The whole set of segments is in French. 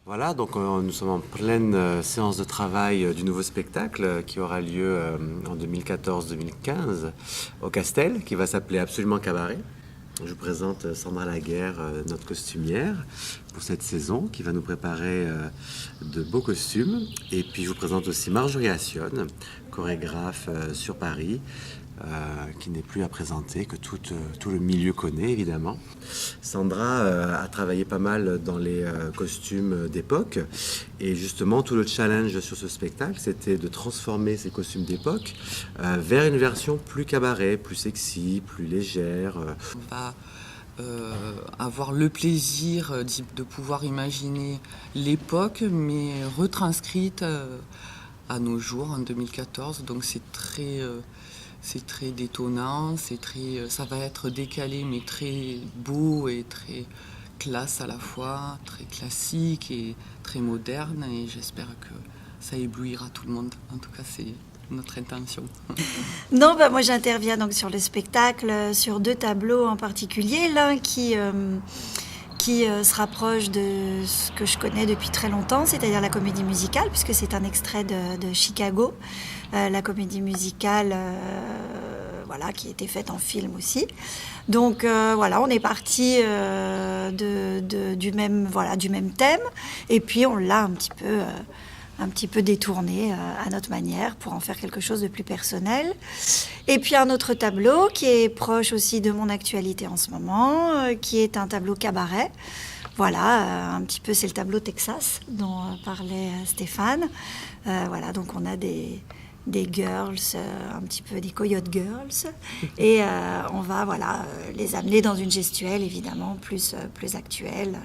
Voilà, donc nous sommes en pleine séance de travail du nouveau spectacle qui aura lieu en 2014-2015 au Castel, qui va s'appeler Absolument Cabaret. Je vous présente Sandra Laguerre, notre costumière, pour cette saison, qui va nous préparer de beaux costumes. Et puis je vous présente aussi Marjorie Assionne, chorégraphe sur Paris, qui n'est plus à présenter, que tout le milieu connaît évidemment. Sandra a travaillé pas mal dans les costumes d'époque, et justement tout le challenge sur ce spectacle, c'était de transformer ces costumes d'époque vers une version plus cabaret, plus sexy, plus légère. On va avoir le plaisir de pouvoir imaginer l'époque, mais retranscrite à nos jours, en 2014, donc c'est très détonnant, ça va être décalé mais très beau et très classe à la fois, très classique et très moderne, et j'espère que ça éblouira tout le monde. En tout cas, c'est notre intention. Non, moi j'interviens donc sur le spectacle, sur deux tableaux en particulier. L'un qui se rapproche de ce que je connais depuis très longtemps, c'est-à-dire la comédie musicale, puisque c'est un extrait de Chicago, la comédie musicale qui a été faite en film aussi. Donc on est parti du même thème, et puis on l'a un petit peu détourné à notre manière pour en faire quelque chose de plus personnel. Et puis un autre tableau qui est proche aussi de mon actualité en ce moment, qui est un tableau cabaret. Un petit peu, c'est le tableau Texas dont parlait Stéphane. Donc on a des girls, un petit peu des coyote girls, et on va les amener dans une gestuelle évidemment plus actuelle.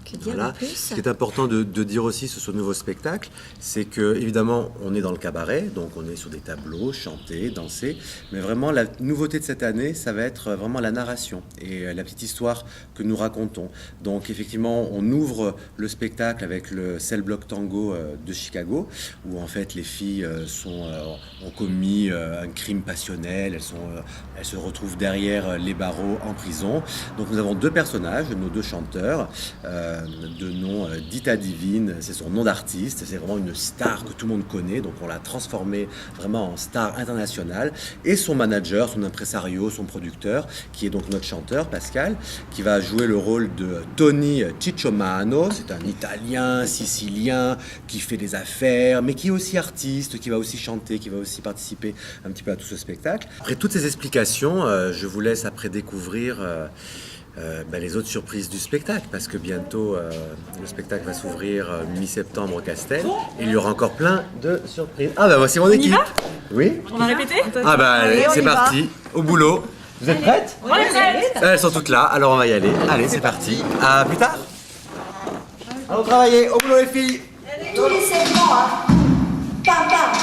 Ce qui est important de dire aussi sur ce nouveau spectacle, c'est que évidemment on est dans le cabaret, donc on est sur des tableaux, chanter, danser, mais vraiment la nouveauté de cette année, ça va être vraiment la narration et la petite histoire que nous racontons. Donc effectivement, on ouvre le spectacle avec le Cell Block Tango de Chicago, où en fait les filles ont commis un crime passionnel, elles se retrouvent derrière les barreaux en prison. Donc nous avons deux personnages, nos deux chanteurs, de nom Dita Divine, c'est son nom d'artiste, c'est vraiment une star que tout le monde connaît, donc on l'a transformée vraiment en star internationale, et son manager, son impresario, son producteur, qui est donc notre chanteur Pascal, qui va jouer le rôle de Tony Cicciomano. C'est un Italien, sicilien, qui fait des affaires, mais qui est aussi artiste, qui va aussi chanter, qui va aussi participer un petit peu à tout ce spectacle. Après toutes ces explications, je vous laisse après découvrir les autres surprises du spectacle, parce que bientôt le spectacle va s'ouvrir mi-septembre au Castel, et il y aura encore plein de surprises. Voici mon équipe. Oui. On va répéter? Allez, c'est parti, au boulot. Vous êtes prêtes? On est prêtes. Elles sont toutes là, alors on va y aller. Allez, c'est parti. À plus tard. Allons travailler, au boulot les filles. Tous les segments, Pam, pam.